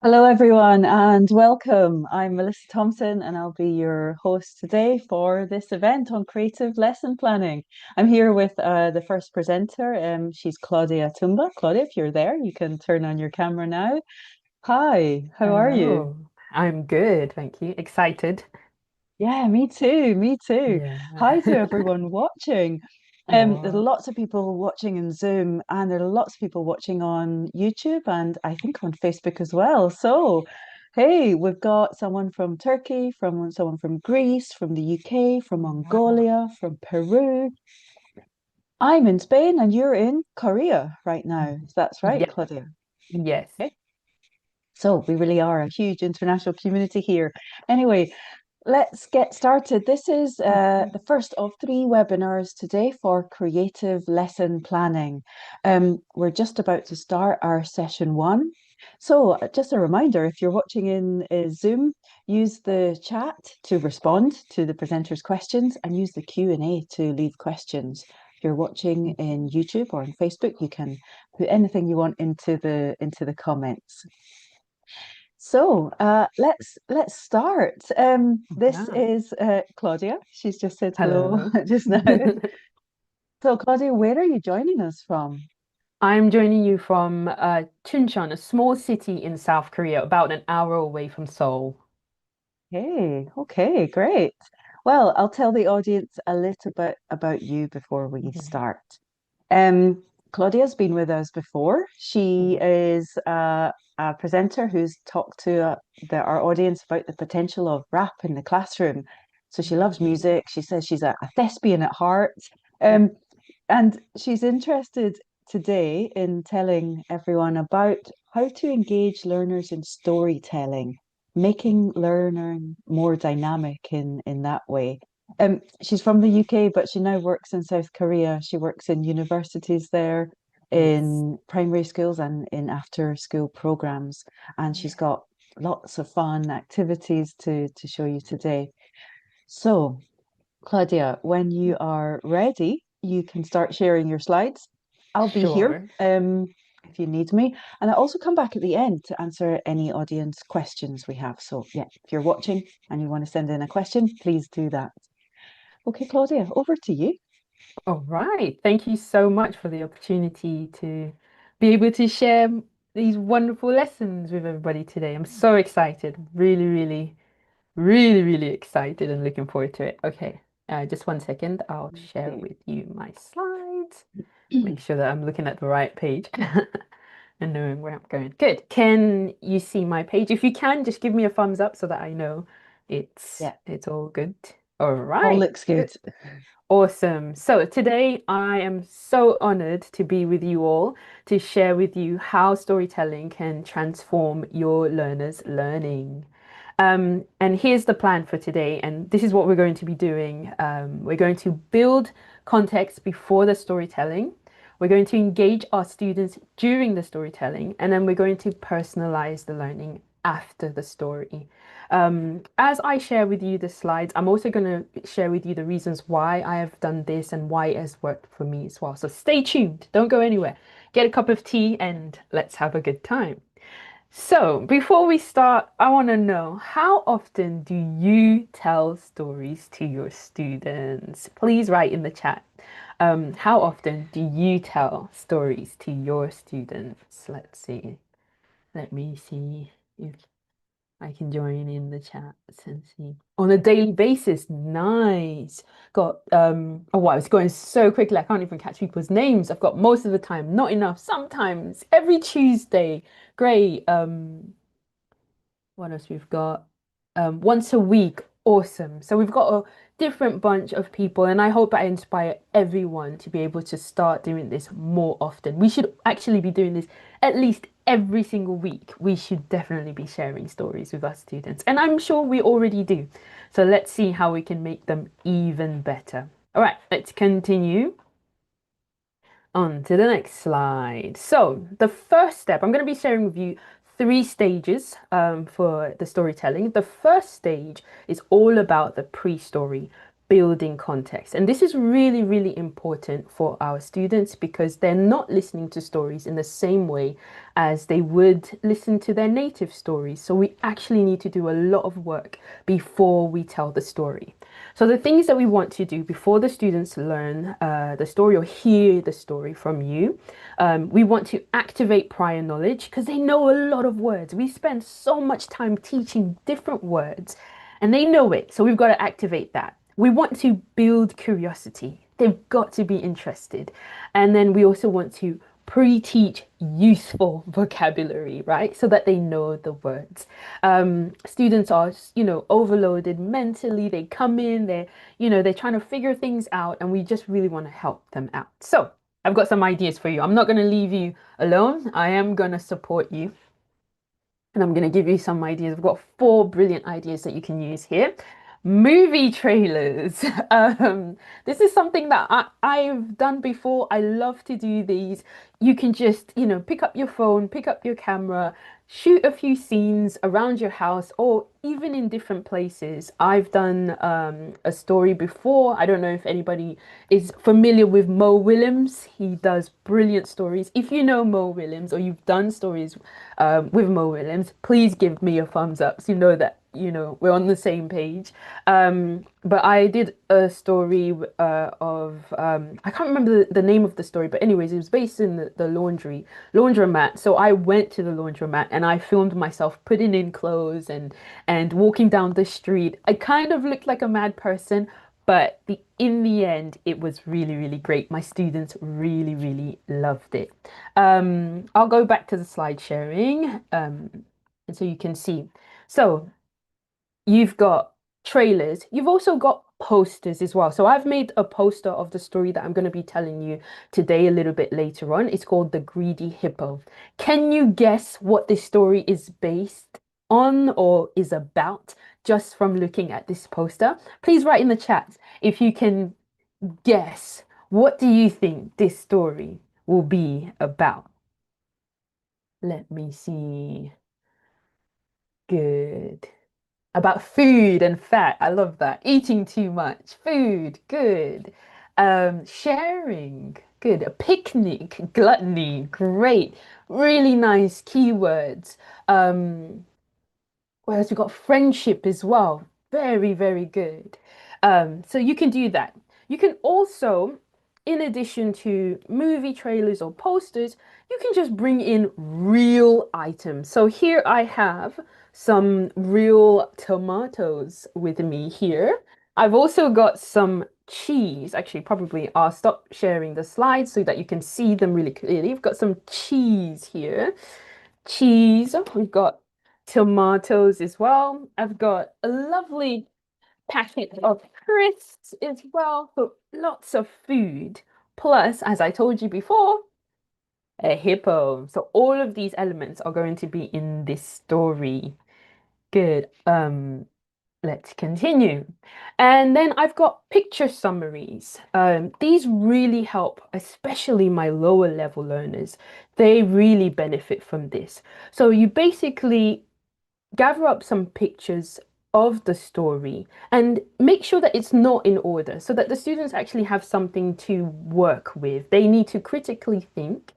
Hello, everyone, and welcome. I'm Melissa Thompson, and I'll be your host today for this event on creative lesson planning. I'm here with the first presenter. She's Claudia Tumba. Claudia, if you're there, you can turn on your camera now. Hi, how are you? Hello. I'm good, thank you. Excited. Yeah, me too, me too. Yeah. Hi to everyone watching. There's Oh, lots of people watching in Zoom, and there are lots of people watching on YouTube and I think on Facebook as well. So, hey, we've got someone from Turkey, from someone from Greece, from the UK, from wow. Mongolia, from Peru. I'm in Spain and you're in Korea right now. That's right, Yeah. Claudia. Yes. Okay. So we really are a huge international community here. Anyway, let's get started. This is Mhm. the first of three webinars today for creative lesson planning. We're just about to start our session one. So, just a reminder, if you're watching in Zoom, use the chat to respond to the presenter's questions and use the Q&A to leave questions. If you're watching in YouTube or on Facebook, you can put anything you want into the comments. So let's start. This Wow. is Claudia. She's just said hello Hello. just now. So Claudia, where are you joining us from? I'm joining you from Chuncheon, a small city in South Korea, about an hour away from Seoul. Hey, okay, great. Well, I'll tell the audience a little bit about you before we Mhm. start. Um, Claudia's been with us before. She Yeah. is a presenter who's talked to our audience about the potential of rap in the classroom. So she loves music. She says she's a thespian at heart. Um, and she's interested today in telling everyone about how to engage learners in storytelling, making learning more dynamic in that way. She's from the UK, but she now works in South Korea. She works in universities there, Yes. in primary schools and in after school programs. And she's Yeah. got lots of fun activities to show you today. So, Claudia, when you are ready, you can start sharing your slides. I'll be here Sure. if you need me. And I'll also come back at the end to answer any audience questions we have. So, yeah, if you're watching and you want to send in a question, please do that. Okay, Claudia, over to you. All right. Thank you so much for the opportunity to be able to share these wonderful lessons with everybody today. I'm so excited. Really, really, really, really excited and looking forward to it. Okay. Just one second. I'll share Okay. with you my slides. Make sure that I'm looking at the right page and knowing where I'm going. Good. Can you see my page? If you can, just give me a thumbs up so that I know it's Yeah, it's all good. All all right. looks good. Good. Awesome. So today I am so honored to be with you all to share with you how storytelling can transform your learners' learning. And here's the plan for today, and this is what we're going to be doing. We're going to build context before the storytelling. We're going to engage our students during the storytelling, and then we're going to personalize the learning after the story. As I share with you the slides, I'm also going to share with you the reasons why I have done this and why it has worked for me as well. So stay tuned, don't go anywhere. Get a cup of tea and let's have a good time. So, before we start, I want to know how often do you tell stories to your students? Please write in the chat. How often do you tell stories to your students? Let's see. Let me see if I can join in the chat and see. On a daily basis. Nice. Got oh wow, it's going so quickly. I can't even catch people's names. I've got most of the time, not enough. Sometimes every Tuesday. Great. What else we've got? Once a week. Awesome. So we've got a different bunch of people, and I hope I inspire everyone to be able to start doing this more often. We should actually be doing this at least every single week. We should definitely be sharing stories with our students, and I'm sure we already do. So let's see how we can make them even better. All right, let's continue. On to the next slide. So, the first step, I'm going to be sharing with you three stages for the storytelling. The first stage is all about the pre-story. building context. And this is really, really important for our students because they're not listening to stories in the same way as they would listen to their native stories. So we actually need to do a lot of work before we tell the story. So the things that we want to do before the students learn the story or hear the story from you, we want to activate prior knowledge because they know a lot of words. We spend so much time teaching different words and they know it. So we've got to activate that. We want to build curiosity. They've got to be interested. And then we also want to pre-teach useful vocabulary, right? So that they know the words. Students are, overloaded mentally. They come in, they're trying to figure things out, and we just really want to help them out. So I've got some ideas for you. I'm not going to leave you alone. I am going to support you. And I'm going to give you some ideas. I've got 4 brilliant ideas that you can use here. Movie trailers. This is something that I've done before. I love to do these. You can just, pick up your phone, pick up your camera, shoot a few scenes around your house or even in different places. I've done a story before. I don't know if anybody is familiar with Mo Willems. He does brilliant stories. If you know Mo Willems or you've done stories with Mo Willems, please give me a thumbs up so you know that we're on the same page. But I did a story of I can't remember the name of the story, but anyways, it was based in the laundromat. So I went to the laundromat and I filmed myself putting in clothes and walking down the street. I kind of looked like a mad person, but in the end, it was really, really great. My students really, really loved it. I'll go back to the slide sharing, and so you can see. So you've got trailers. You've also got posters as well. So I've made a poster of the story that I'm going to be telling you today a little bit later on. It's called The Greedy Hippo. Can you guess what this story is based on or is about just from looking at this poster? Please write in the chat if you can guess. What do you think this story will be about? Let me see. Good. About food and fat. I love that. Eating too much. Food. Good. Sharing. Good. A picnic. Gluttony. Great. Really nice keywords. Whereas we've got friendship as well. Very, very good. So you can do that. You can also, in addition to movie trailers or posters, you can just bring in real items. So here I have some real tomatoes with me here. I've also got some cheese. Actually, probably I'll stop sharing the slides so that you can see them really clearly. We've got some cheese here. Cheese. We've got tomatoes as well. I've got a lovely packet of crisps as well. So lots of food. Plus, as I told you before, a hippo. So all of these elements are going to be in this story. Good. Let's continue. And then I've got picture summaries. These really help, especially my lower level learners. They really benefit from this. So you basically gather up some pictures of the story and make sure that it's not in order so that the students actually have something to work with. They need to critically think.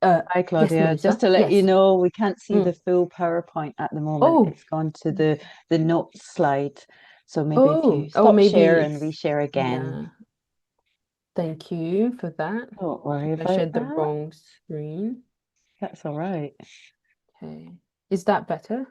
Hi, Yes, Claudia. Just Melissa. to let you Yes. know, we can't see the Mm. full PowerPoint at the moment. Oh, It's gone to the notes slide. So maybe if you oh, stop share maybe and it's, reshare again. yeah. Thank you for that. Don't worry I about shared the that. wrong screen. That's all right. Okay. Is that better?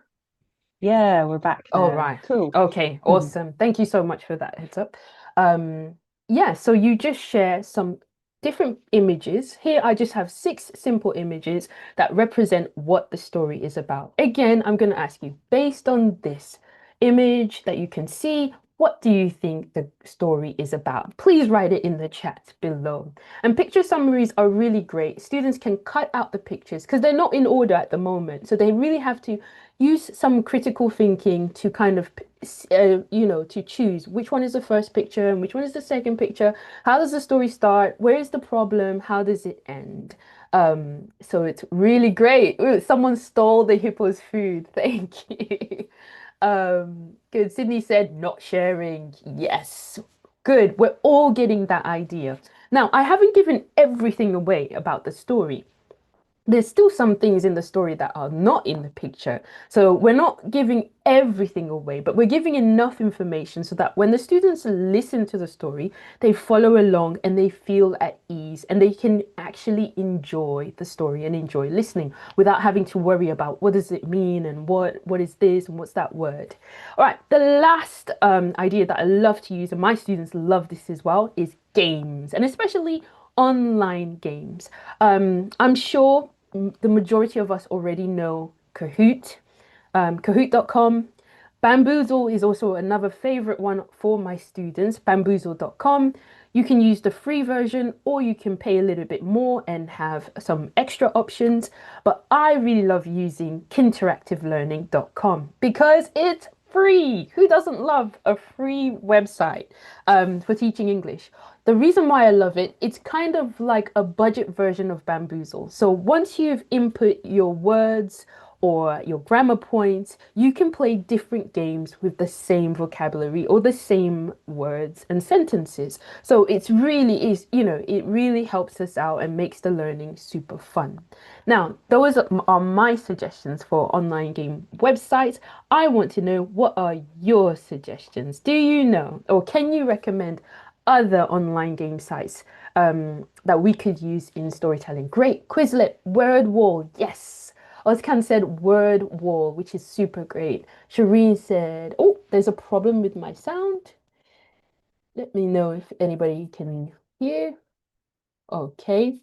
Yeah, we're back Oh, now. right. Cool. Okay, awesome. Thank you so much for that heads up. Um, yeah, so you just share some different images. Here I just have 6 simple images that represent what the story is about. Again, I'm going to ask you, based on this image that you can see, what do you think the story is about? Please write it in the chat below. And picture summaries are really great. Students can cut out the pictures because they're not in order at the moment. So they really have to use some critical thinking to kind of to choose which one is the first picture and which one is the second picture. How does the story start? Where is the problem? How does it end? So it's really great. Ooh, someone stole the hippo's food. Thank you. Good. Sydney said not sharing. Yes. Good. We're all getting that idea. Now, I haven't given everything away about the story. There's still some things in the story that are not in the picture. So we're not giving everything away, but we're giving enough information so that when the students listen to the story, they follow along and they feel at ease and they can actually enjoy the story and enjoy listening without having to worry about what does it mean and what is this and what's that word. All right, the last idea that I love to use, and my students love this as well, is games, and especially online games. I'm sure the majority of us already know Kahoot, Kahoot.com. Bamboozle is also another favorite one for my students, bamboozle.com. You can use the free version or you can pay a little bit more and have some extra options. But I really love using kinteractivelearning.com because it's free. Who doesn't love a free website for teaching English? The reason why I love it, it's kind of like a budget version of Bamboozle. So once you've input your words or your grammar points, you can play different games with the same vocabulary or the same words and sentences. So it's really is, it really helps us out and makes the learning super fun. Now, those are my suggestions for online game websites. I want to know, what are your suggestions? Do you know or can you recommend other online game sites that we could use in storytelling? Great. Quizlet, Word Wall, yes. Ozcan said Word Wall, which is super great. Shireen said, oh, there's a problem with my sound. Let me know if anybody can hear. Okay.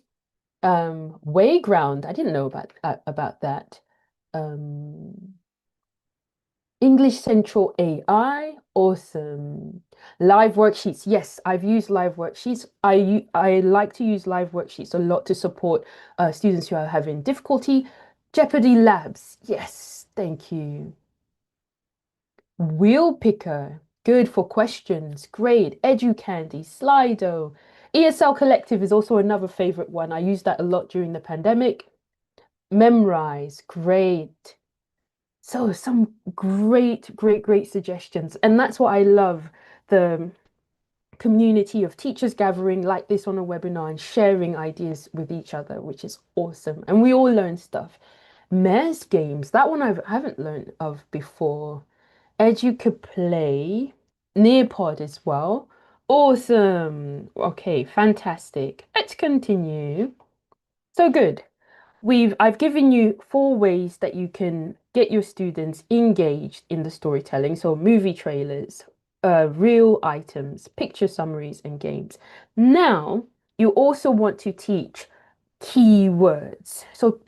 Wayground, I didn't know about that. Um, English Central AI, awesome. Live worksheets, yes, I've used live worksheets. I like to use live worksheets a lot to support students who are having difficulty. Jeopardy Labs, yes, thank you. Wheel Picker, good for questions, great. Educandy, Slido. ESL Collective is also another favorite one. I used that a lot during the pandemic. Memrise, great. So some great suggestions. And that's what I love, the community of teachers gathering like this on a webinar and sharing ideas with each other, which is awesome. And we all learn stuff. Mares games, that one I haven't learned of before. Educaplay, Nearpod as well. Awesome. Okay, fantastic. Let's continue. So good. I've given you 4 ways that you can get your students engaged in the storytelling. So movie trailers, real items, picture summaries, and games. Now, you also want to teach keywords. So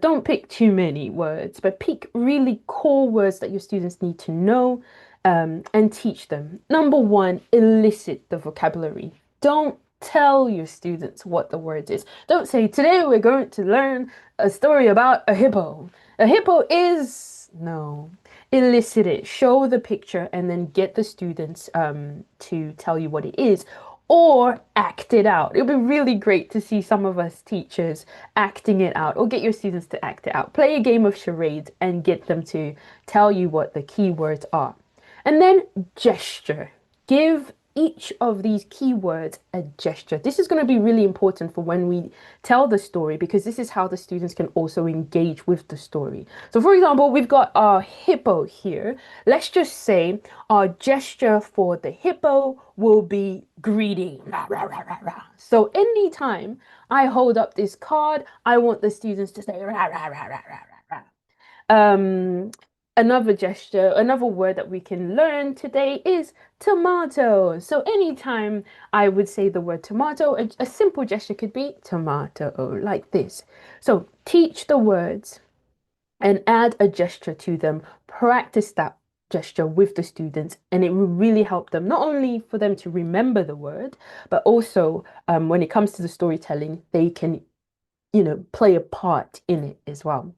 don't pick too many words, but pick really core words that your students need to know, and teach them. Number one, elicit the vocabulary. Don't tell your students what the word is. Don't say, today we're going to learn a story about a hippo. A hippo is, no. Elicit it, show the picture, and then get the students to tell you what it is, or act it out. It'll be really great to see some of us teachers acting it out, or get your students to act it out. Play a game of charades and get them to tell you what the keywords are. And then gesture. Give each of these keywords a gesture. This is going to be really important for when we tell the story, because this is how the students can also engage with the story. So for example, we've got our hippo here. Let's just say our gesture for the hippo will be greeting. So anytime I hold up this card, I want the students to say rah, rah, rah, rah, rah, rah. Another gesture, another word that we can learn today is tomato. So anytime I would say the word tomato, a simple gesture could be tomato, like this. So teach the words and add a gesture to them. Practice that gesture with the students, and it will really help them, not only for them to remember the word, but also when it comes to the storytelling, they can, play a part in it as well.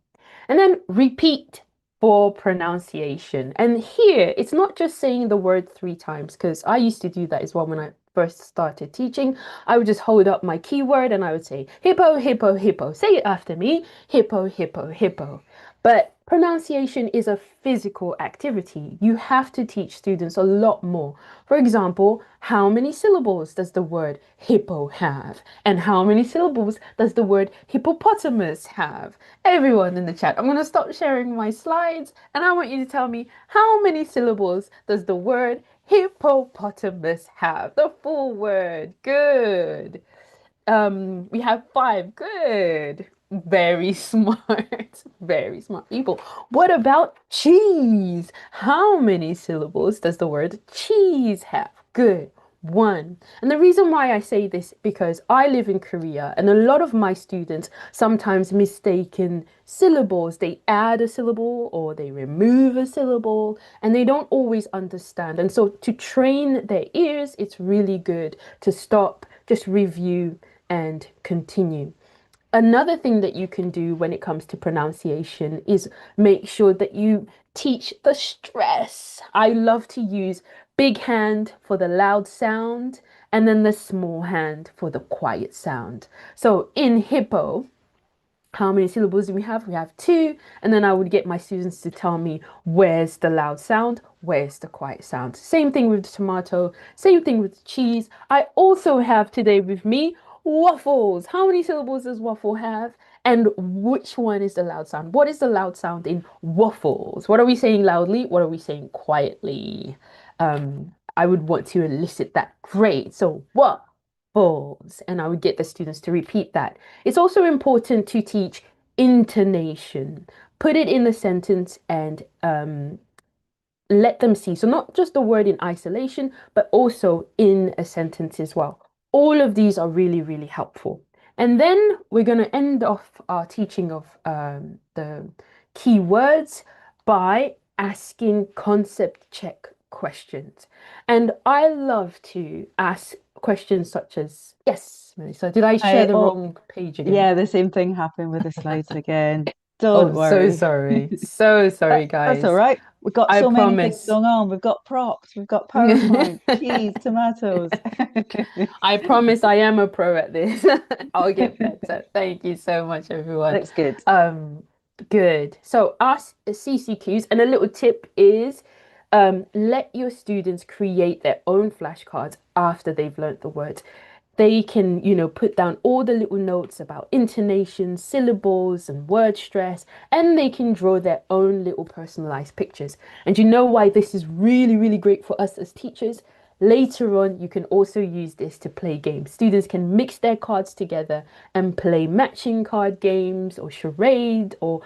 And then repeat for pronunciation. And here, it's not just saying the word 3 times, because I used to do that as well when I first started teaching. I would just hold up my keyword and I would say, hippo, hippo, hippo. Say it after me. Hippo, hippo, hippo. But pronunciation is a physical activity. You have to teach students a lot more. For example, how many syllables does the word hippo have? And how many syllables does the word hippopotamus have? Everyone in the chat, I'm going to stop sharing my slides and I want you to tell me how many syllables does the word hippopotamus have? The full word. Good. We have five. Good. Very smart. Very smart people. What about cheese? How many syllables does the word cheese have? Good. One. And the reason why I say this because I live in Korea and a lot of my students sometimes mistaken syllables. They add a syllable or they remove a syllable and they don't always understand. And so to train their ears, it's really good to stop, just review and continue. Another thing that you can do when it comes to pronunciation is make sure that you teach the stress. I love to use big hand for the loud sound and then the small hand for the quiet sound. So in hippo, how many syllables do we have? We have two. And then I would get my students to tell me where's the loud sound, where's the quiet sound. Same thing with the tomato, same thing with cheese. I also have today with me waffles. How many syllables does waffle have? And which one is the loud sound? What is the loud sound in waffles? What are we saying loudly? What are we saying quietly? I would want to elicit that. Great. So what? Balls, and I would get the students to repeat that. It's also important to teach intonation. Put it in the sentence and let them see. So not just the word in isolation, but also in a sentence as well. All of these are really, really helpful. And then we're going to end off our teaching of the key words by asking concept check questions. And I love to ask questions such as, yes, Melissa, did I share I the oh wrong page again? yeah, the same thing happened with the slides again. Don't Oh, so worry. sorry. So sorry, That's all guys. right. We've got I so many things promise. going on. We've got props, we've got PowerPoint, cheese, tomatoes. I promise I am a pro at this. I'll get better. Thank you so much, everyone. Looks good. Um, Good. So us CCQs, and a little tip is let your students create their own flashcards after they've learnt the words. They can, put down all the little notes about intonation, syllables, and word stress, and they can draw their own little personalized pictures. And you know why this is really, really great for us as teachers? Later on, you can also use this to play games. Students can mix their cards together and play matching card games or charade or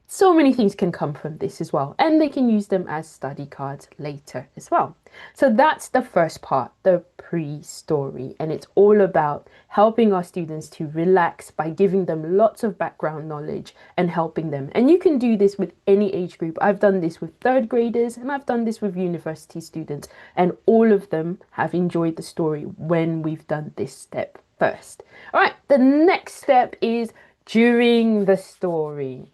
so many things can come from this as well. And they can use them as study cards later as well. So that's the first part, the pre-story. And it's all about helping our students to relax by giving them lots of background knowledge and helping them. And you can do this with any age group. I've done this with third graders and I've done this with university students. And all of them have enjoyed the story when we've done this step first. All right, the next step is during the story.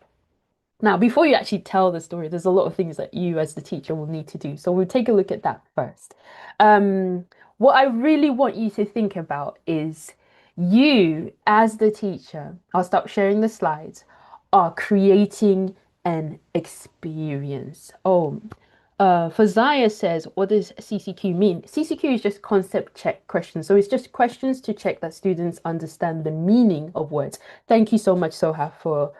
Now, before you actually tell the story, there's a lot of things that you as the teacher will need to do. So we'll take a look at that first. What I really want you to think about is you as the teacher, I'll stop sharing the slides, are creating an experience. Fazia says, what does CCQ mean? CCQ is just concept check questions. So it's just questions to check that students understand the meaning of words. Thank you so much, Soha, for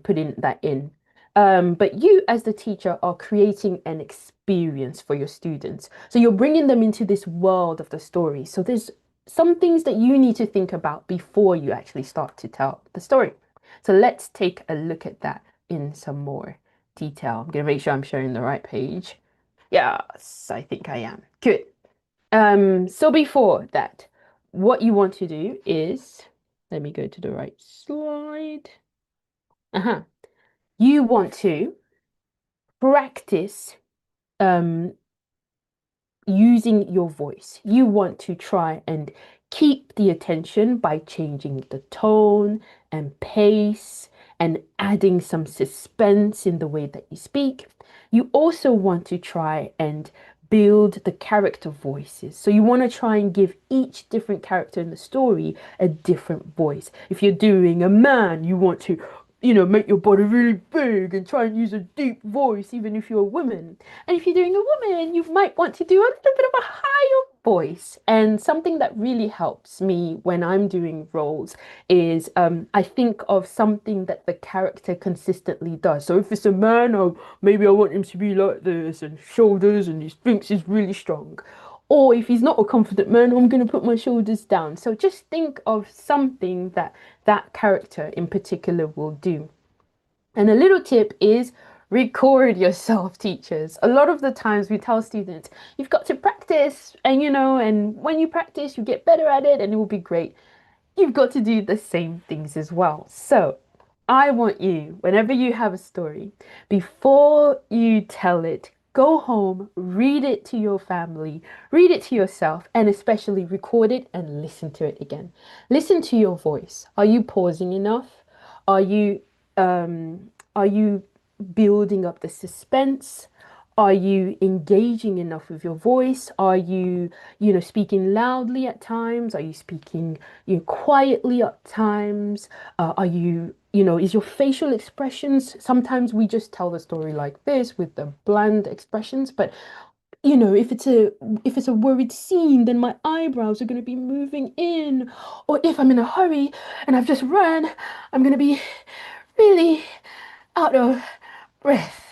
putting that in. But you, as the teacher, are creating an experience for your students. So you're bringing them into this world of the story. So there's some things that you need to think about before you actually start to tell the story. So let's take a look at that in some more detail. I'm going to make sure I'm showing the right page. Yes, I think I am. Good. So before that, what you want to do is, let me go to the right slide. You want to practice um, using your voice. You want to try and keep the attention by changing the tone and pace and adding some suspense in the way that you speak. You also want to try and build the character voices. So you want to try and give each different character in the story a different voice. If you're doing a man, you want to make your body really big and try and use a deep voice, even if you're a woman. And if you're doing a woman, you might want to do a little bit of a higher voice. And something that really helps me when I'm doing roles is I think of something that the character consistently does. So if it's a man, oh, maybe I want him to be like this and shoulders and he thinks he's really strong. Or if he's not a confident man, I'm going to put my shoulders down. So just think of something that that character in particular will do. And a little tip is record yourself, teachers. A lot of the times we tell students, you've got to practice, and and when you practice, you get better at it and it will be great. You've got to do the same things as well. So I want you, whenever you have a story, before you tell it, go home, read it to your family, read it to yourself, and especially record it and listen to it again. Listen to your voice. Are you pausing enough? Are you are you building up the suspense? Are you engaging enough with your voice? Are you, speaking loudly at times? Are you speaking, quietly at times? Are you, is your facial expressions? Sometimes we just tell the story like this with the bland expressions, but if it's a worried scene, then my eyebrows are going to be moving in. Or if I'm in a hurry and I've just run, I'm going to be really out of breath.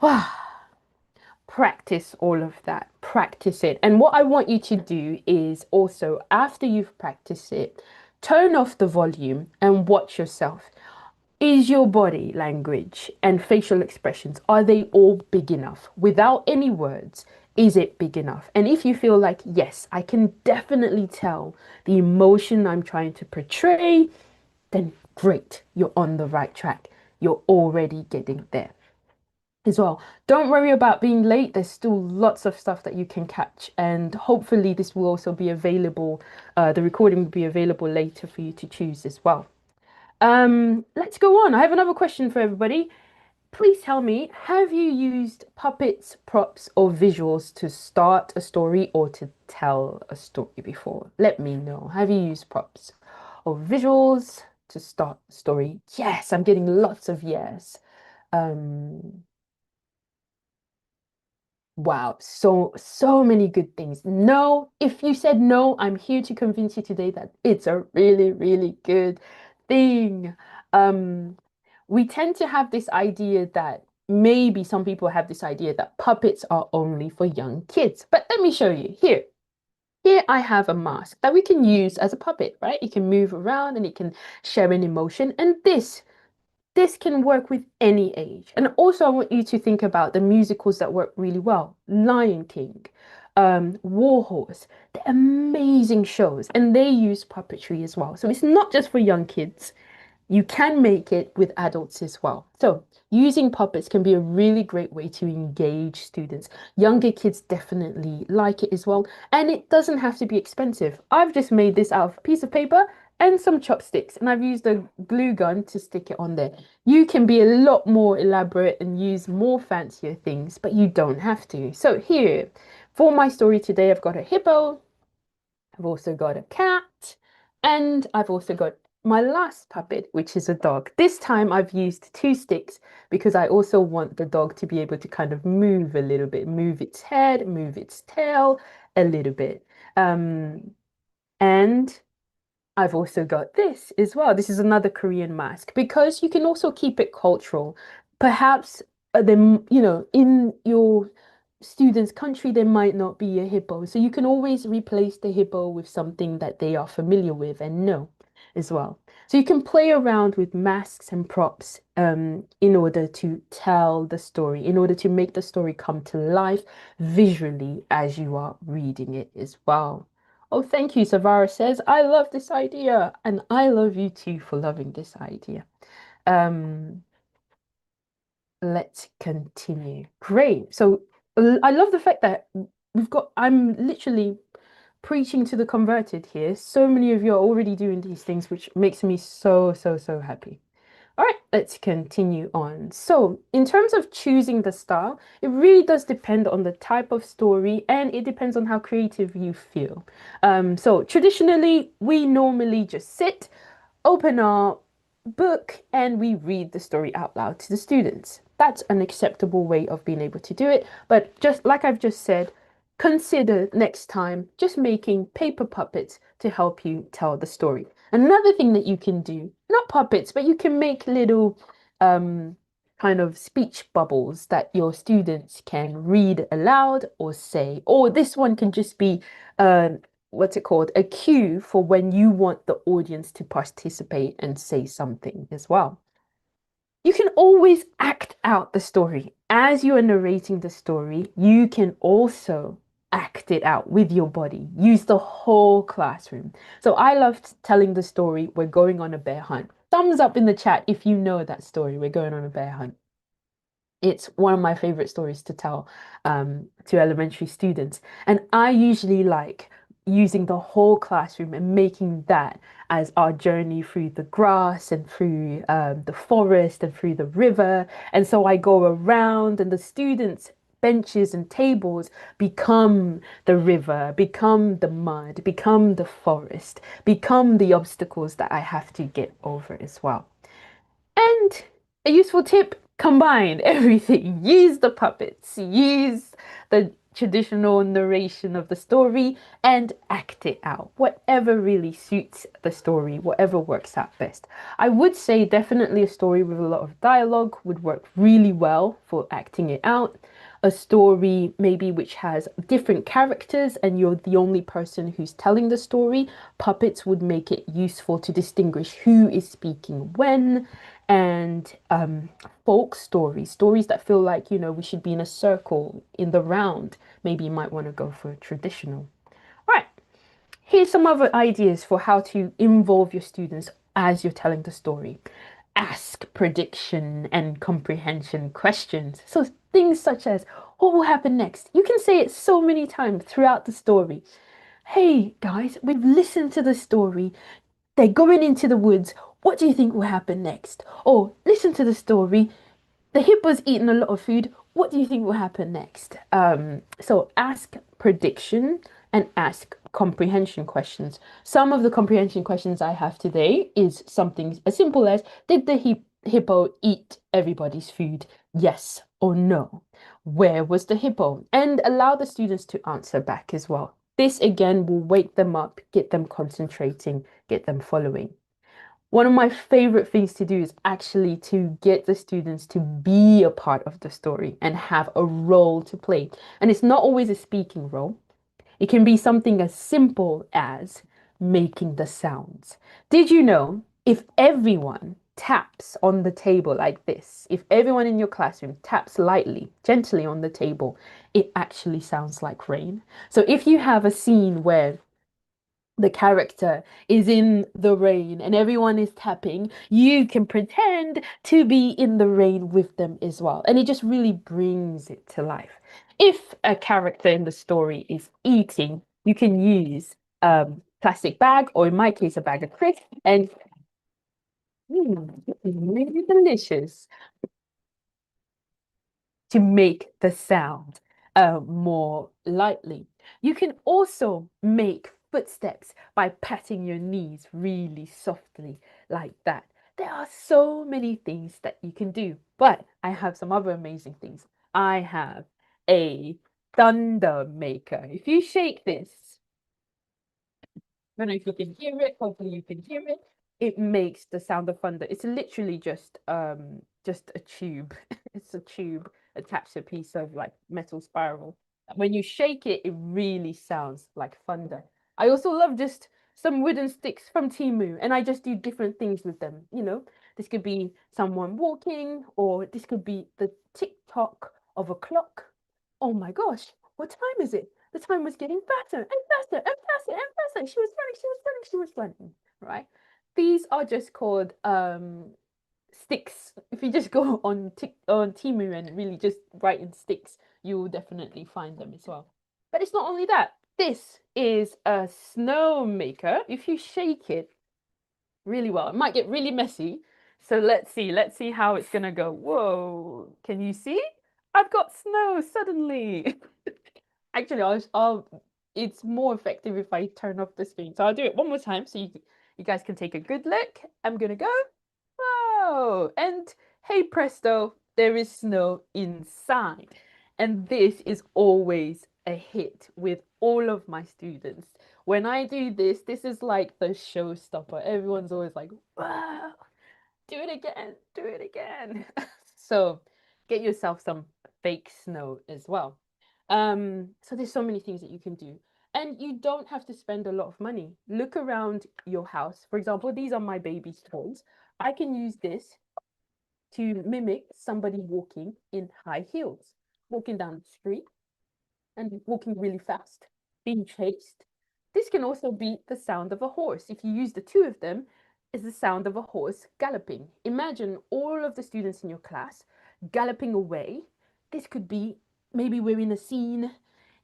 Wow. Practice all of that. Practice it. And what I want you to do is also, after you've practiced it, turn off the volume and watch yourself. Is your body language and facial expressions, are they all big enough? Without any words, is it big enough? And if you feel like, yes, I can definitely tell the emotion I'm trying to portray, then great, you're on the right track. You're already getting there as well. Don't worry about being late. There's still lots of stuff that you can catch, and hopefully, this will also be available. The recording will be available later for you to choose as well. Let's go on. I have another question for everybody. Please tell me, have you used puppets, props, or visuals to start a story or to tell a story before? Let me know. Have you used props or visuals to start a story? Yes, I'm getting lots of yes. Um, Wow, so many good things. No, if you said no, I'm here to convince you today that it's a really, really good thing. Um, we tend to have this idea that maybe some people have this idea that puppets are only for young kids. But let me show you here. Here I have a mask that we can use as a puppet, right? It can move around and it can share an emotion. And this can work with any age. And also, I want you to think about the musicals that work really well. Lion King, War Horse, they're amazing shows, and they use puppetry as well. So it's not just for young kids. You can make it with adults as well. So using puppets can be a really great way to engage students. Younger kids definitely like it as well. And it doesn't have to be expensive. I've just made this out of a piece of paper and some chopsticks, and I've used a glue gun to stick it on there. You can be a lot more elaborate and use more fancier things, but you don't have to. So here, for my story today, I've got a hippo, I've also got a cat, and I've also got my last puppet, which is a dog. This time I've used two sticks because I also want the dog to be able to kind of move a little bit, move its head, move its tail a little bit. And I've also got this as well. This is another Korean mask because you can also keep it cultural. Perhaps then, in your student's country, there might not be a hippo. So you can always replace the hippo with something that they are familiar with and know as well. So you can play around with masks and props in order to tell the story, in order to make the story come to life visually as you are reading it as well. Oh, thank you. Savara says, I love this idea. And I love you too for loving this idea. Um, let's continue. Great. So I love the fact that I'm literally preaching to the converted here. So many of you are already doing these things, which makes me so, so, so happy. All right, let's continue on. So, in terms of choosing the style, it really does depend on the type of story and it depends on how creative you feel. So, traditionally, we normally just sit, open up, book and we read the story out loud to the students. That's an acceptable way of being able to do it. But just like I've just said, consider next time just making paper puppets to help you tell the story. Another thing that you can do, not puppets, but you can make little um, kind of speech bubbles that your students can read aloud or say. Or this one can just be uh, what's it called? A cue for when you want the audience to participate and say something as well. You can always act out the story. As you are narrating the story, you can also act it out with your body. Use the whole classroom. So I loved telling the story, We're Going on a Bear Hunt. Thumbs up in the chat if you know that story, We're Going on a Bear Hunt. It's one of my favorite stories to tell to elementary students. And I usually like using the whole classroom and making that as our journey through the grass and through the forest and through the river. And so I go around, and the students' benches and tables become the river, become the mud, become the forest, become the obstacles that I have to get over as well. And a useful tip, combine everything. Use the puppets, use the traditional narration of the story, and act it out. Whatever really suits the story, whatever works out best. I would say definitely a story with a lot of dialogue would work really well for acting it out. A story maybe which has different characters and you're the only person who's telling the story. Puppets would make it useful to distinguish who is speaking when. And folk stories, stories that feel like, we should be in a circle, in the round. Maybe you might want to go for a traditional. All right, here's some other ideas for how to involve your students as you're telling the story. Ask prediction and comprehension questions. So things such as, what will happen next? You can say it so many times throughout the story. Hey guys, we've listened to the story. They're going into the woods. What do you think will happen next? Or listen to the story. The hippo's eaten a lot of food. What do you think will happen next? So ask prediction and ask comprehension questions. Some of the comprehension questions I have today is something as simple as, did the hippo eat everybody's food? Yes or no? Where was the hippo? And allow the students to answer back as well. This again will wake them up, get them concentrating, get them following. One of my favorite things to do is actually to get the students to be a part of the story and have a role to play. And it's not always a speaking role. It can be something as simple as making the sounds. Did you know if everyone taps on the table like this, if everyone in your classroom taps lightly, gently on the table, it actually sounds like rain? So if you have a scene where the character is in the rain and everyone is tapping, you can pretend to be in the rain with them as well. And it just really brings it to life. If a character in the story is eating, you can use plastic bag, or in my case, a bag of crisps, and it's really delicious to make the sound more lightly. You can also make footsteps by patting your knees really softly like that. There are so many things that you can do, but I have some other amazing things. I have a thunder maker. If you shake this, I don't know if you can hear it. Hopefully you can hear it. It makes the sound of thunder. It's literally just a tube. It's a tube attached to a piece of like metal spiral. When you shake it, it really sounds like thunder. I also love just some wooden sticks from Timu, and I just do different things with them. This could be someone walking, or this could be the tick tock of a clock. Oh my gosh, what time is it? The time was getting faster and faster and faster and faster. She was running, she was running, she was running, right? These are just called sticks. If you just go on Timu and really just write in sticks, you will definitely find them as well. But it's not only that. This is a snow maker. If you shake it really well, it might get really messy. So let's see how it's gonna go. Whoa, can you see? I've got snow suddenly. Actually, it's more effective if I turn off the screen. So I'll do it one more time so you guys can take a good look. I'm gonna go. snow. And hey presto, there is snow inside. And this is always a hit with all of my students. When I do this, this is like the showstopper. Everyone's always like, wow, do it again, do it again. So get yourself some fake snow as well. So there's so many things that you can do. And you don't have to spend a lot of money. Look around your house. For example, these are my baby's toys. I can use this to mimic somebody walking in high heels, walking down the street and walking really fast, being chased. This can also be the sound of a horse. If you use the two of them, is the sound of a horse galloping. Imagine all of the students in your class galloping away. This could be maybe we're in a scene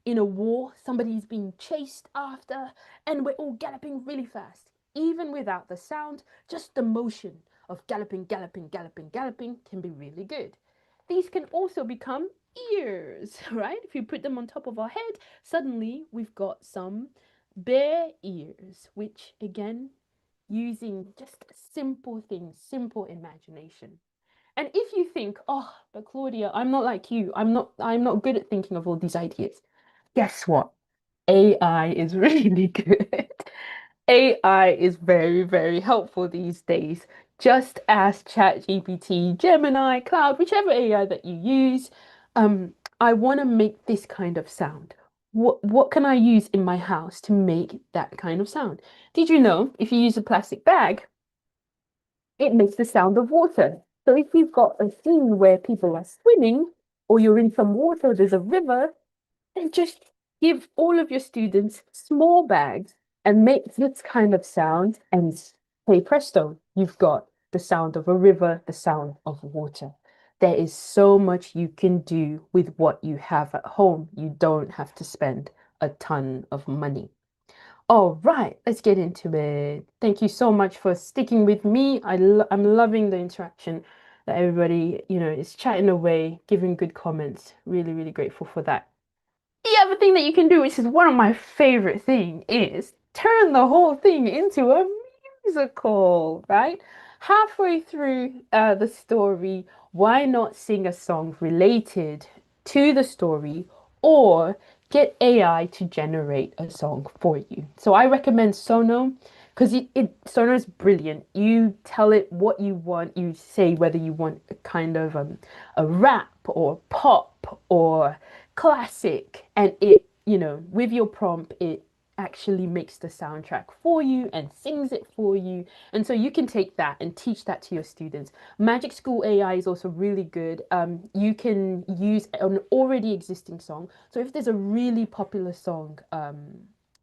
in a war, somebody's being chased after, and we're all galloping really fast. Even without the sound, just the motion of galloping, galloping, galloping, galloping can be really good. These can also become ears, right? If you put them on top of our head, suddenly we've got some bear ears, which again, using just simple things, simple imagination. And if you think, oh, but Claudia, I'm not like you. I'm not good at thinking of all these ideas. Guess what? AI is really good. AI is very, very helpful these days. Just ask ChatGPT, Gemini, Cloud, whichever AI that you use. I want to make this kind of sound. What can I use in my house to make that kind of sound? Did you know if you use a plastic bag, it makes the sound of water? So if you've got a scene where people are swimming, or you're in some water, there's a river, and just give all of your students small bags and make this kind of sound, and hey presto, you've got the sound of a river, the sound of water. There is so much you can do with what you have at home. You don't have to spend a ton of money. All right, let's get into it. Thank you so much for sticking with me. I'm loving the interaction that everybody, is chatting away, giving good comments. Really, really grateful for that. The other thing that you can do, which is one of my favorite things, is turn the whole thing into a musical, right? Halfway through the story, why not sing a song related to the story or get AI to generate a song for you? So I recommend Sono because Sono is brilliant. You tell it what you want. You say whether you want a kind of a rap or pop or classic, and with your prompt, it actually makes the soundtrack for you and sings it for you. And so you can take that and teach that to your students. Magic School AI is also really good. You can use an already existing song. So if there's a really popular song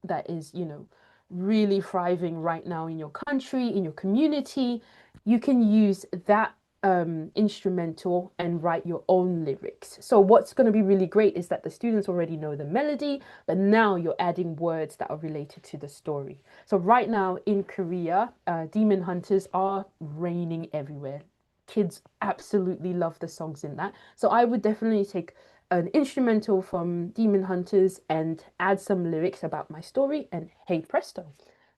that is, really thriving right now in your country, in your community, you can use that instrumental and write your own lyrics. So what's going to be really great is that the students already know the melody, but now you're adding words that are related to the story. So right now in Korea, demon hunters are reigning everywhere. Kids absolutely love the songs in that. So I would definitely take an instrumental from Demon Hunters and add some lyrics about my story, and hey presto,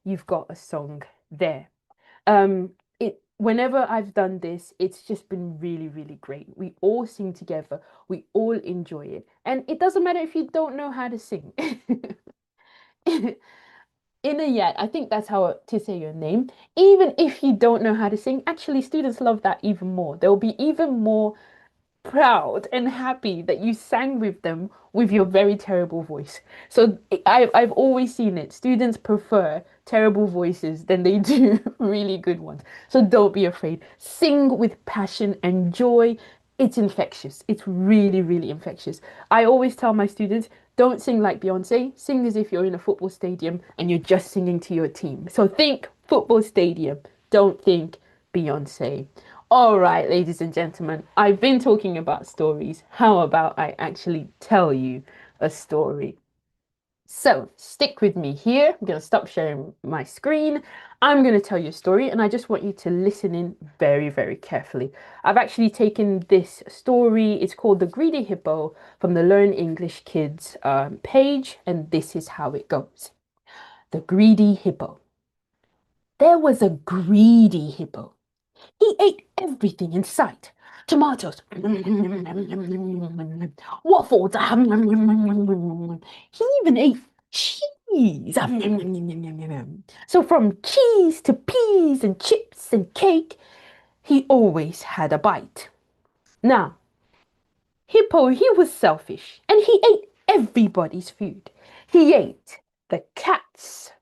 you've got a song there. It whenever I've done this, it's just been really, really great. We all sing together, we all enjoy it, and it doesn't matter if you don't know how to sing. In a yet, I think that's how to say your name. Even if you don't know how to sing, actually, students love that even more. They'll be even more proud and happy that you sang with them with your very terrible voice. So I've always seen it. Students prefer terrible voices than they do really good ones. So don't be afraid. Sing with passion and joy. It's infectious. It's really, really infectious. I always tell my students, don't sing like Beyonce. Sing as if you're in a football stadium and you're just singing to your team. So think football stadium. Don't think Beyonce. All right, ladies and gentlemen, I've been talking about stories. How about I actually tell you a story? So stick with me here. I'm going to stop sharing my screen. I'm going to tell you a story, and I just want you to listen in very, very carefully. I've actually taken this story. It's called The Greedy Hippo from the Learn English Kids page, and this is how it goes. The Greedy Hippo. There was a greedy hippo. He ate everything in sight. Tomatoes, waffles. He even ate cheese. So from cheese to peas and chips and cake, he always had a bite. Now, Hippo, he was selfish and he ate everybody's food. He ate the cat's.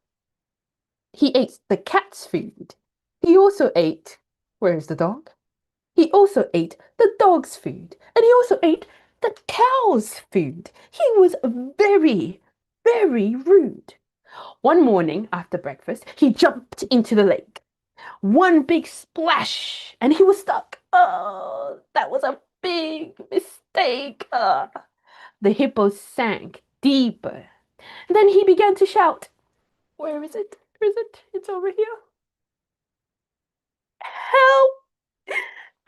He ate the cat's food. He also ate, where's the dog? He also ate the dog's food. And he also ate the cow's food. He was very, very rude. One morning after breakfast, he jumped into the lake. One big splash, and he was stuck. Oh, that was a big mistake. The hippo sank deeper. Then he began to shout, where is it? Where is it? It's over here. Help!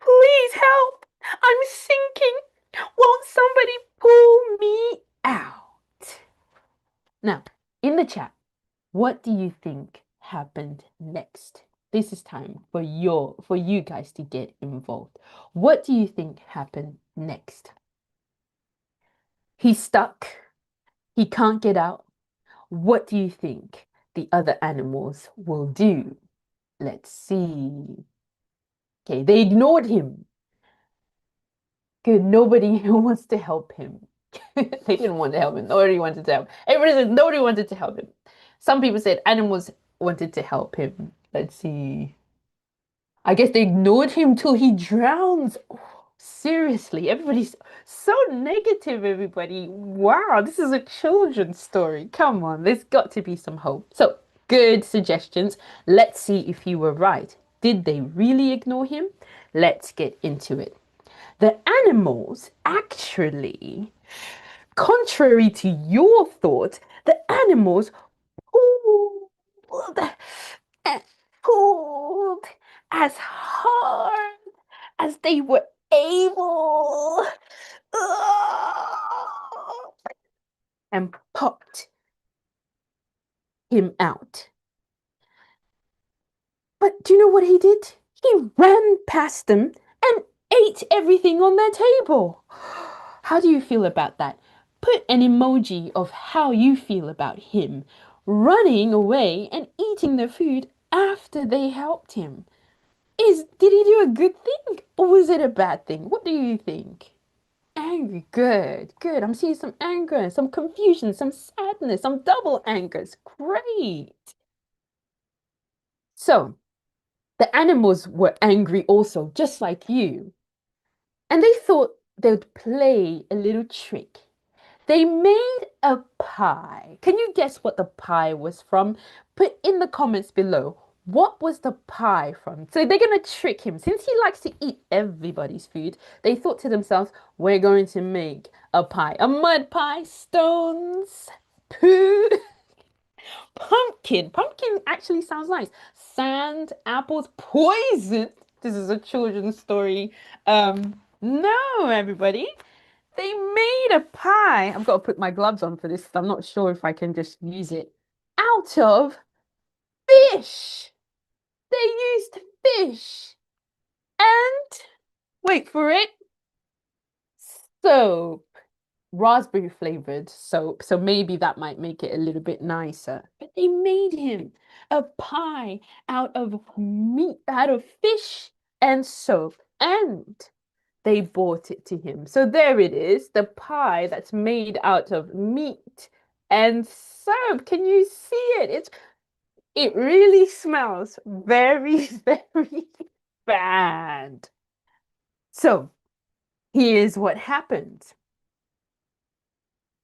Please help! I'm sinking. Won't somebody pull me out? Now, in the chat, what do you think happened next? This is time for you guys to get involved. What do you think happened next? He's stuck. He can't get out. What do you think the other animals will do? Let's see. Okay, they ignored him. Good, nobody wants to help him. They didn't want to help him. Nobody wanted to help. Everybody said nobody wanted to help him. Some people said animals wanted to help him. Let's see. I guess they ignored him till he drowns. Oh, seriously, everybody's so negative, everybody. Wow, this is a children's story. Come on, there's got to be some hope. So, good suggestions. Let's see if you were right. Did they really ignore him? Let's get into it. The animals actually, contrary to your thought, the animals pulled and pulled as hard as they were able and popped him out. But do you know what he did? He ran past them and ate everything on their table. How do you feel about that? Put an emoji of how you feel about him running away and eating the food after they helped him. Did he do a good thing or was it a bad thing? What do you think? Angry, good, good. I'm seeing some anger, some confusion, some sadness, some double angers. Great. So, the animals were angry also, just like you. And they thought they'd play a little trick. They made a pie. Can you guess what the pie was from? Put in the comments below. What was the pie from? So they're going to trick him. Since he likes to eat everybody's food, they thought to themselves, we're going to make a pie. A mud pie, stones, poo, pumpkin. Pumpkin actually sounds nice. Sand, apples, poison. This is a children's story. No, everybody. They made a pie. I've got to put my gloves on for this. I'm not sure if I can just use it. Out of fish. They used fish. And, wait for it, soap. Raspberry flavored soap. So maybe that might make it a little bit nicer. But they made him a pie out of meat, out of fish and soap. And they brought it to him. So there it is, the pie that's made out of meat and soap. Can you see it? It really smells very, very bad. So here's what happened.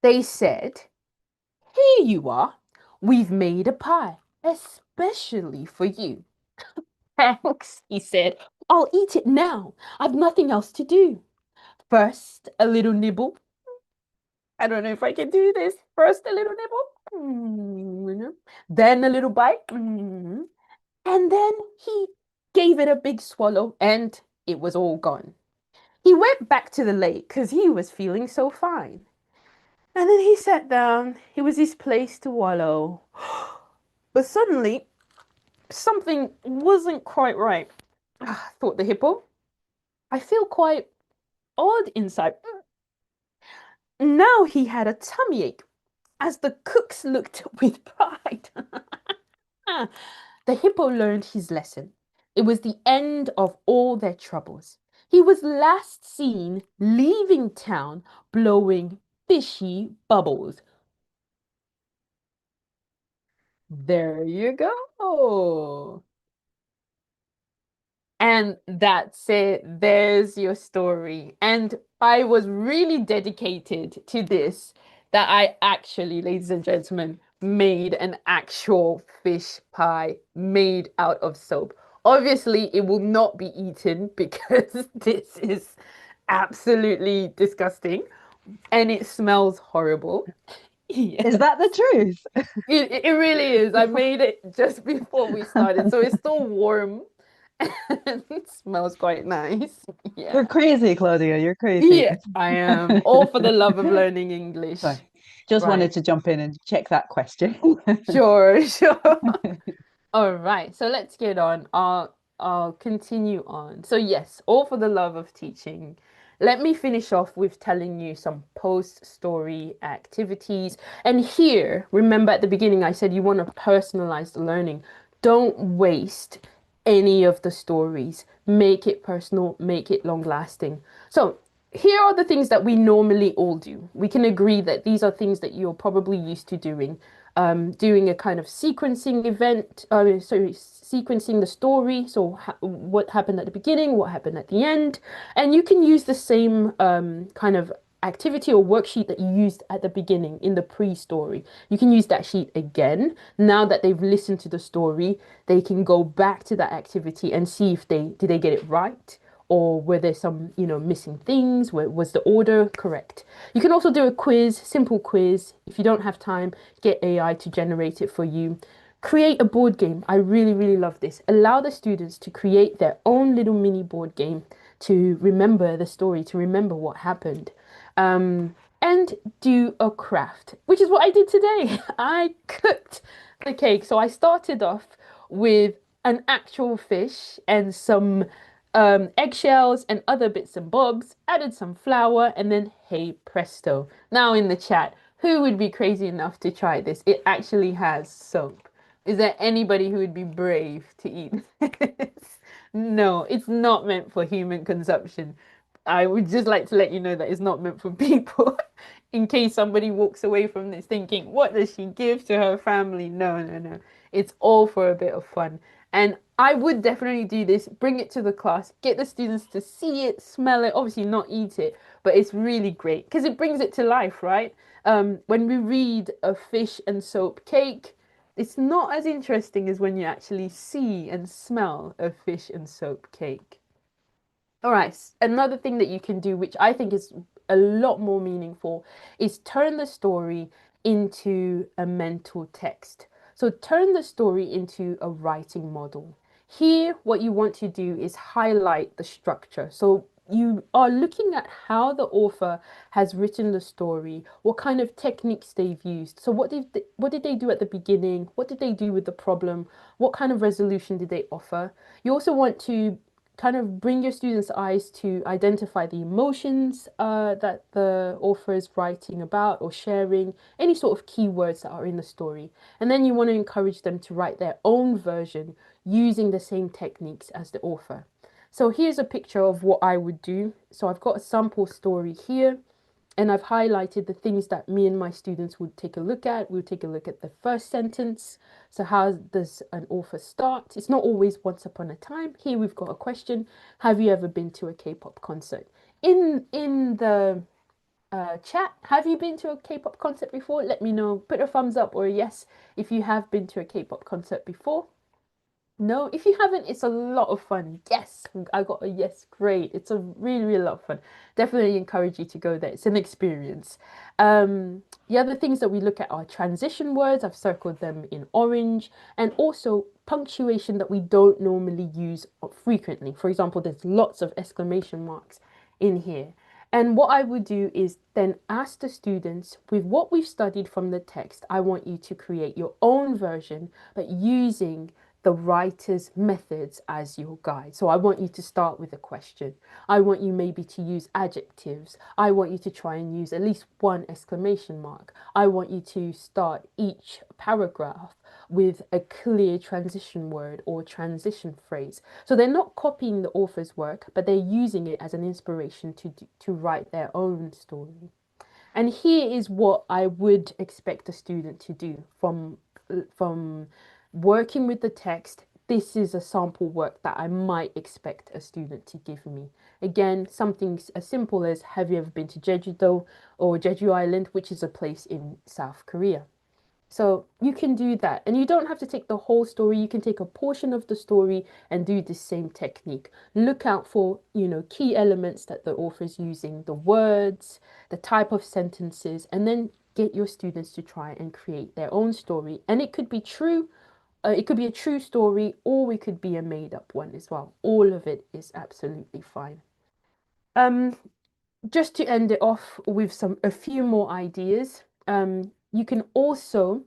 They said, here you are. We've made a pie, especially for you. Thanks, he said. I'll eat it now. I've nothing else to do. First, a little nibble. I don't know if I can do this. First, a little nibble. Then a little bite. And then he gave it a big swallow and it was all gone. He went back to the lake because he was feeling so fine. And then he sat down. It was his place to wallow. But suddenly, something wasn't quite right. thought the hippo. I feel quite odd inside. Now he had a tummy ache as the cooks looked with pride. The hippo learned his lesson. It was the end of all their troubles. He was last seen leaving town blowing fishy bubbles. There you go. And that's it. There's your story. And I was really dedicated to this that I actually, ladies and gentlemen, made an actual fish pie made out of soap. Obviously, it will not be eaten because this is absolutely disgusting and it smells horrible. Is Yes. that the truth? It really is. I made it just before we started, so it's still warm and it smells quite nice. You're Yeah. crazy, Claudia. You're crazy. Yeah, I am. All for the love of learning English. Sorry. Just wanted Right. to jump in and check that question. Sure, sure. All right, so let's get on. I'll continue on. So yes, all for the love of teaching. Let me finish off with telling you some post-story activities. And here, remember at the beginning I said you want to personalize the learning. Don't waste any of the stories. Make it personal, make it long-lasting. So here are the things that we normally all do. We can agree that these are things that you're probably used to doing. Doing a kind of sequencing event, sorry, sequencing the story. So what happened at the beginning, what happened at the end, and you can use the same kind of activity or worksheet that you used at the beginning in the pre-story. You can use that sheet again. Now that they've listened to the story, they can go back to that activity and see if they get it right or were there some, missing things? Was the order correct? You can also do a quiz, simple quiz. If you don't have time, get AI to generate it for you. Create a board game. I really, really love this. Allow the students to create their own little mini board game to remember the story, to remember what happened. And do a craft, which is what I did today. I cooked the cake. So I started off with an actual fish and some eggshells and other bits and bobs, added some flour, and then hey presto. Now in the chat, who would be crazy enough to try this? It actually has soap. Is there anybody who would be brave to eat this? No, it's not meant for human consumption. I would just like to let you know that it's not meant for people. In case somebody walks away from this thinking, what does she give to her family? No, no, no. It's all for a bit of fun. And I would definitely do this, bring it to the class, get the students to see it, smell it, obviously not eat it, but it's really great because it brings it to life, right? When we read a fish and soap cake, it's not as interesting as when you actually see and smell a fish and soap cake. All right, another thing that you can do, which I think is a lot more meaningful, is turn the story into a mental text. So turn the story into a writing model. Here, what you want to do is highlight the structure. So you are looking at how the author has written the story, what kind of techniques they've used. So what did they do at the beginning? What did they do with the problem? What kind of resolution did they offer? You also want to kind of bring your students' eyes to identify the emotions that the author is writing about or sharing, any sort of keywords that are in the story. And then you want to encourage them to write their own version using the same techniques as the author. So here's a picture of what I would do. So I've got a sample story here. And I've highlighted the things that me and my students would take a look at. We'll take a look at the first sentence. So how does an author start? It's not always once upon a time. Here we've got a question. Have you ever been to a K-pop concert? In the chat, have you been to a K-pop concert before? Let me know. Put a thumbs up or a yes if you have been to a K-pop concert before. No, if you haven't, it's a lot of fun. Yes, I got a yes. Great. It's a really, really lot of fun. Definitely encourage you to go there. It's an experience. The other things that we look at are transition words. I've circled them in orange, and also punctuation that we don't normally use frequently. For example, there's lots of exclamation marks in here. And what I would do is then ask the students, with what we've studied from the text, I want you to create your own version, but using the writer's methods as your guide. So I want you to start with a question. I want you maybe to use adjectives. I want you to try and use at least one exclamation mark. I want you to start each paragraph with a clear transition word or transition phrase. So they're not copying the author's work, but they're using it as an inspiration to write their own story. And here is what I would expect a student to do from working with the text. This is a sample work that I might expect a student to give me. Again, something as simple as, have you ever been to Jeju-do or Jeju Island, which is a place in South Korea? So you can do that. And you don't have to take the whole story. You can take a portion of the story and do the same technique. Look out for, key elements that the author is using, the words, the type of sentences, and then get your students to try and create their own story. And it could be true, it could be a true story, or it could be a made up one as well. All of it is absolutely fine. Um, just to end it off with a few more ideas. You can also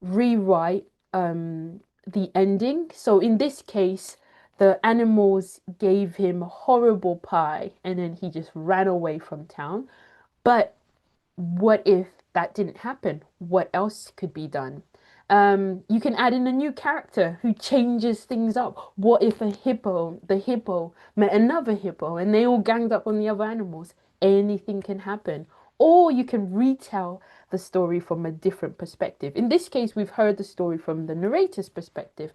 rewrite the ending. So in this case, the animals gave him horrible pie and then he just ran away from town. But what if that didn't happen? What else could be done? You can add in a new character who changes things up. What if the hippo met another hippo and they all ganged up on the other animals? Anything can happen. Or you can retell the story from a different perspective. In this case, we've heard the story from the narrator's perspective.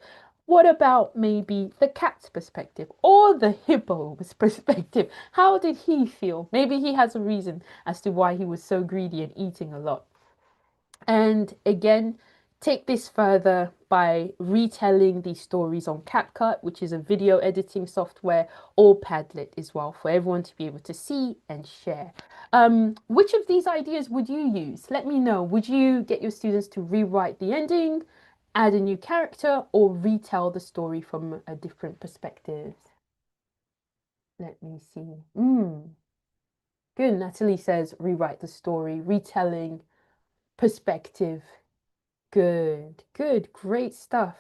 What about maybe the cat's perspective or the hippo's perspective? How did he feel? Maybe he has a reason as to why he was so greedy and eating a lot. And again, take this further by retelling these stories on CapCut, which is a video editing software, or Padlet as well, for everyone to be able to see and share. Which of these ideas would you use? Let me know. Would you get your students to rewrite the ending, add a new character, or retell the story from a different perspective? Let me see. Good. Natalie says rewrite the story, retelling, perspective. Good, good, great stuff.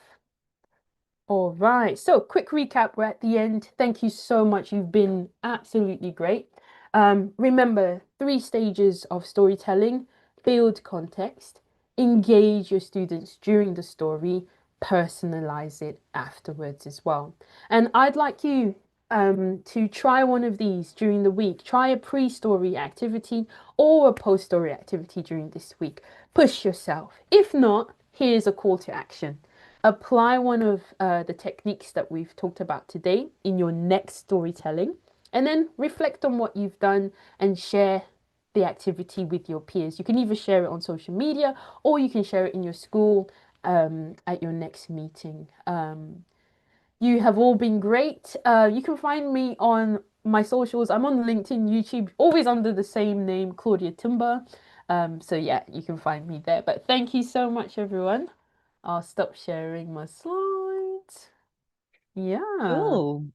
All right, so quick recap. We're at the end. Thank you so much. You've been absolutely great. Remember, 3 stages of storytelling: build context, engage your students during the story, personalize it afterwards as well. And I'd like you to try one of these during the week. Try a pre-story activity or a post-story activity during this week. Push yourself. If not, here's a call to action. Apply one of the techniques that we've talked about today in your next storytelling, and then reflect on what you've done and share the activity with your peers. You can either share it on social media or you can share it in your school at your next meeting. You have all been great. You can find me on my socials. I'm on LinkedIn, YouTube, always under the same name, Claudia Tumba. So yeah, you can find me there. But thank you so much, everyone. I'll stop sharing my slides. Yeah, Cool.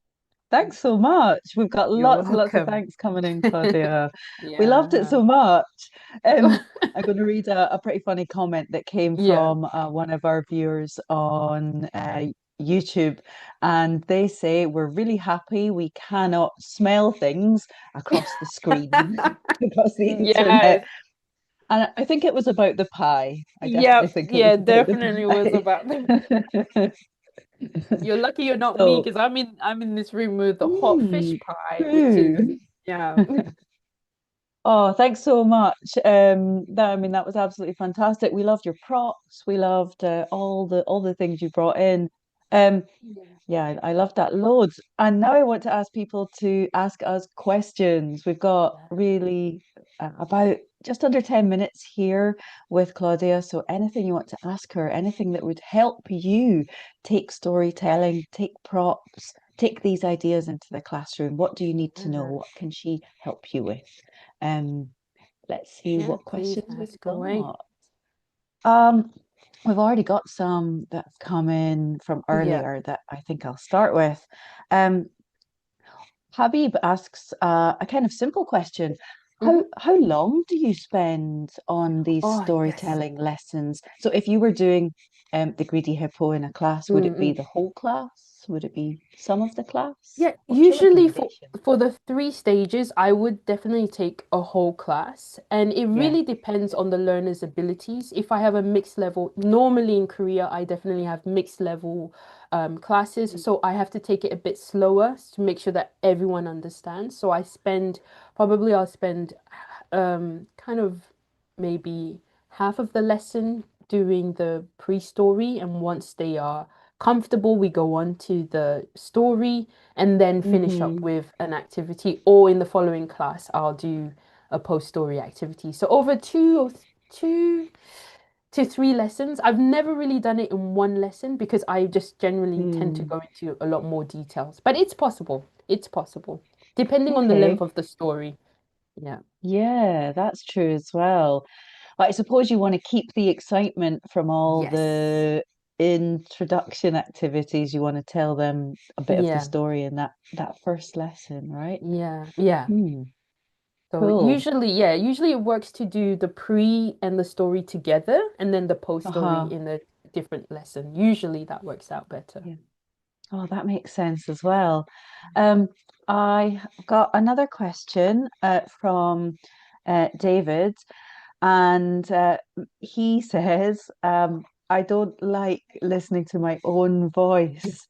Thanks so much. We've got you're lots and lots of welcome. thanks coming in, Claudia. We loved it Yeah. so much. I'm going to read a pretty funny comment that came Yeah. from one of our viewers on YouTube, and they say, "We're really happy we cannot smell things across the screen, across the Yes. internet." And I think it was about the pie. I definitely Yep. think it was Yeah, about definitely was the about them. pie. You're lucky you're not me So, because I'm in this room with the hot fish pie, which is true. yeah. Oh, thanks so much. That was absolutely fantastic. We loved your props. We loved all the things you brought in. Um, yeah, I loved that loads. And now I want to ask people to ask us questions. We've got Yeah. really about just under 10 minutes here with Claudia. So anything you want to ask her, anything that would help you take storytelling, take props, take these ideas into the classroom. What do you need to know? Yeah. What can she help you with? Um, let's see Yeah, what please questions we've ask away. got. Um, we've already got some that have come in from Yeah. earlier that I think I'll start with. Um, Habib asks a kind of simple question. Hmm. How long do you spend on these Oh, yes. storytelling lessons? So if you were doing the greedy hippo in a class? Would it be Mm-mm. the whole class? Would it be some of the class? Yeah, What's your usually for recommendation? for the three stages, I would definitely take a whole class, and it Yeah. really depends on the learner's abilities. If I have a mixed level, normally in Korea, I definitely have mixed level classes, so I have to take it a bit slower to make sure that everyone understands. So I'll spend kind of maybe half of the lesson doing the pre-story, and once they are comfortable, we go on to the story and then finish up Hmm. with an activity, or in the following class I'll do a post-story activity. So over two to three lessons. I've never really done it in one lesson because I just generally tend to Mm. go into a lot more details, but it's possible. It's possible depending on the length Okay. of the story. Yeah. Yeah, that's true as well. But I suppose you want to keep the excitement from all Yes. the introduction activities. You want to tell them a bit of the Yeah. story in that first lesson, right? Yeah. Yeah. Hmm. So Cool. usually it works to do the pre and the story together and then the post story Uh-huh. in a different lesson. Usually that works out better. Yeah. Oh, that makes sense as well. Um, I got another question from David, and he says, I don't like listening to my own voice.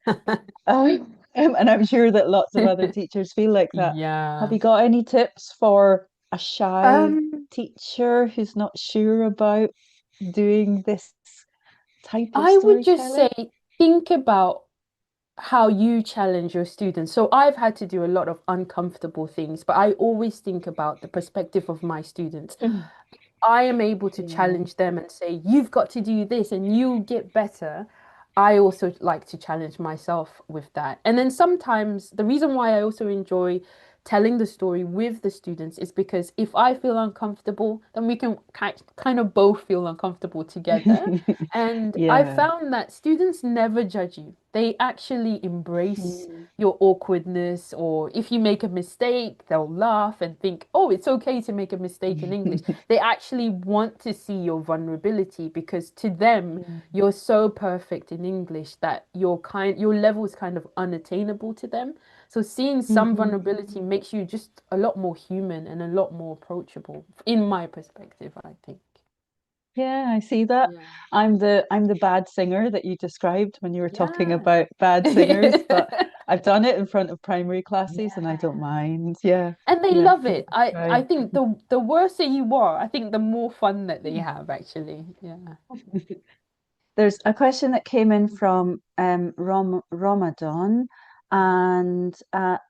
And I'm sure that lots of other teachers feel like that. Have Yeah. you got any tips for a shy Um, teacher who's not sure about doing this type of I would just storytelling? say think about how you challenge your students. So I've had to do a lot of uncomfortable things, but I always think about the perspective of my students. Mm. I am able to Yeah. challenge them and say, you've got to do this and you'll get better. I also like to challenge myself with that. And then sometimes the reason why I also enjoy telling the story with the students is because if I feel uncomfortable, then we can kind of both feel uncomfortable together. And I Yeah. found that students never judge you. They actually embrace Mm. your awkwardness, or if you make a mistake, they'll laugh and think, oh, it's okay to make a mistake in English. They actually want to see your vulnerability because to them, Yeah. you're so perfect in English that your level is kind of unattainable to them. So seeing some Hmm. vulnerability makes you just a lot more human and a lot more approachable, in my perspective, I think. Yeah, I see that. Yeah. I'm the bad singer that you described when you were talking Yeah. about bad singers, but I've done it in front of primary classes and I don't Yeah. mind. Yeah. And they Yeah. love Give it. it a I try. think the worse that you are, I think the more fun that they have actually. Yeah. There's a question that came in from Ramadan, and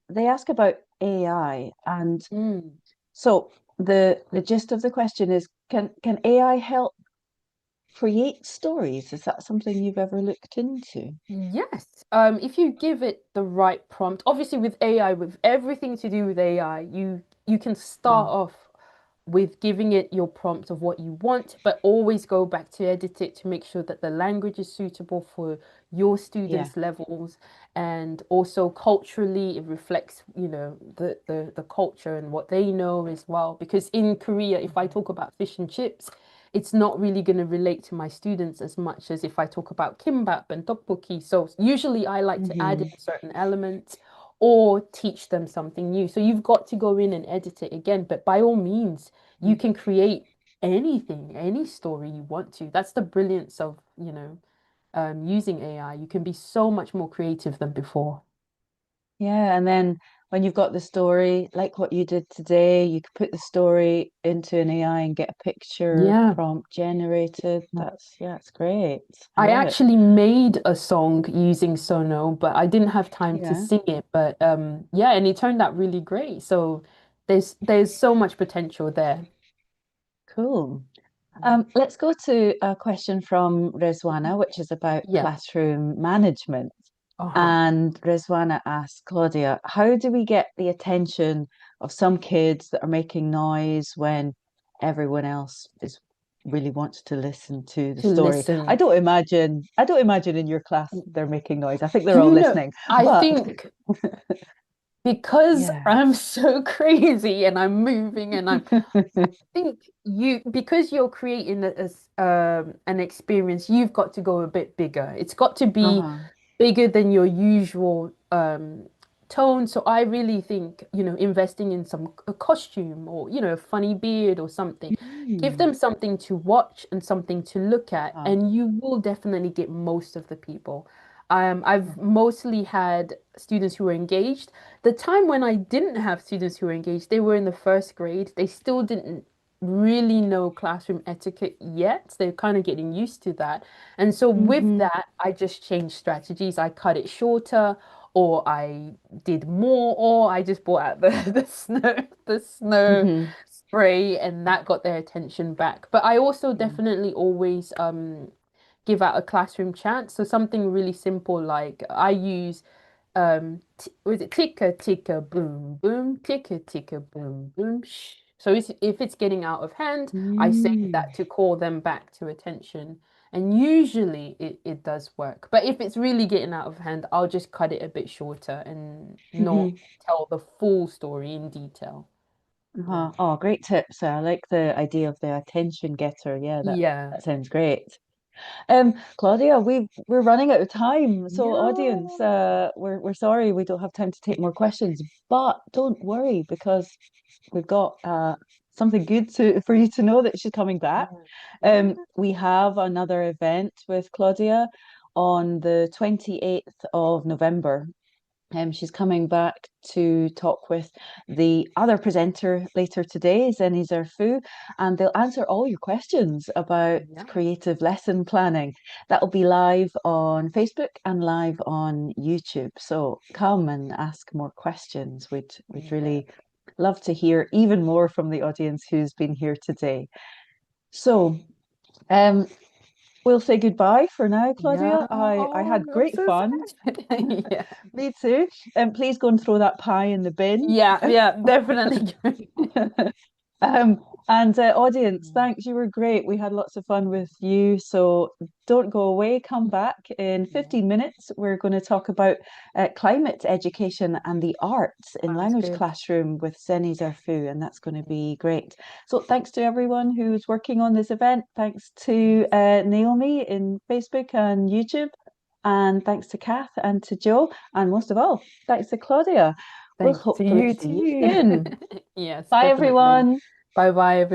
they ask about AI. And Mm. so the gist of the question is, can AI help create stories? Is that something you've ever looked into? Yes. If you give it the right prompt, obviously with AI, with everything to do with AI, you can start Oh, off with giving it your prompt of what you want, but always go back to edit it to make sure that the language is suitable for your yeah. students' levels, and also culturally it reflects, the culture and what they know as well. Because in Korea, if I Mhm. talk about fish and chips, it's not really going to relate to my students as much as if I talk about kimbap and tteokbokki. So usually I like to add Mhm. in certain elements or teach them something new. So you've got to go in and edit it again. But by all means, you can create anything, any story you want to. That's the brilliance of, using AI. You can be so much more creative than before. Yeah, and then when you've got the story, like what you did today, you could put the story into an AI and get a picture Yeah. prompt generated. Yeah, it's great. I I love it. actually made a song using Sono, but I didn't have time to Yeah, sing it. But yeah, and it turned out really great. So there's so much potential there. cool. Let's go to a question from Rezwana, which is about Yeah. classroom management. Uh-huh. And Rezwana asks Claudia, how do we get the attention of some kids that are making noise when everyone else is really wants to listen to the To story? listen. I don't imagine in your class they're making noise. I think Do they're all you know, listening. I But think because Yeah. I'm so crazy and I'm moving and I'm think you because you're creating an experience, you've got to go a bit bigger. It's got to be Uh-huh. bigger than your usual tone. So I really think, investing in a costume or, a funny beard or something, give Mm. them something to watch and something to look at, Uh-huh. and you will definitely get most of the people. I've mostly had students who were engaged. The time when I didn't have students who were engaged, they were in the first grade. They still didn't really know classroom etiquette yet. They're kind of getting used to that. And so with Mm-hmm. that, I just changed strategies. I cut it shorter, or I did more, or I just brought out the snow Mm-hmm. spray, and that got their attention back. But I also Yeah. definitely always give out a classroom chant. So something really simple like I use was it ticker ticker boom boom ticker ticker boom boom shh. So if it's getting out of hand, I say Mm. that to call them back to attention. And usually it does work. But if it's really getting out of hand, I'll just cut it a bit shorter and not Mm-hmm. tell the full story in detail. Yeah. Uh-huh. Oh, great tips. I like the idea of the attention getter. Yeah, Yeah. that sounds great. Claudia, we're running out of time. So audience, Yeah. we're sorry we don't have time to take more questions, but don't worry because we've got something good to for you to know that she's coming back. Yeah. Yeah. We have another event with Claudia on the 28th of November. She's coming back to talk with the other presenter later today, Zeni Zerfu, and they'll answer all your questions about Yeah. creative lesson planning. That will be live on Facebook and live on YouTube. So come and ask more questions. We'd Yeah. really love to hear even more from the audience who's been here today. So, um, we'll say goodbye for now, Yeah. Claudia. I Oh, had I'm great so fun. sad. Yeah. Me too. And please go and throw that pie in the bin. Yeah, yeah, definitely. And audience, Mm, thanks. You were great. We had lots of fun with you. So don't go away. Come back in yeah, 15 minutes. We're going to talk about climate education and the arts in sounds language good. classroom with Seni Zarfu, and that's going to be great. So thanks to everyone who's working on this event. Thanks to Yes. Naomi in Facebook and YouTube. And thanks to Kath and to Joe. And most of all, thanks to Claudia. We'll Thank you to hopefully you see you too. soon. Yes, Bye, definitely. everyone. Bye bye, everyone.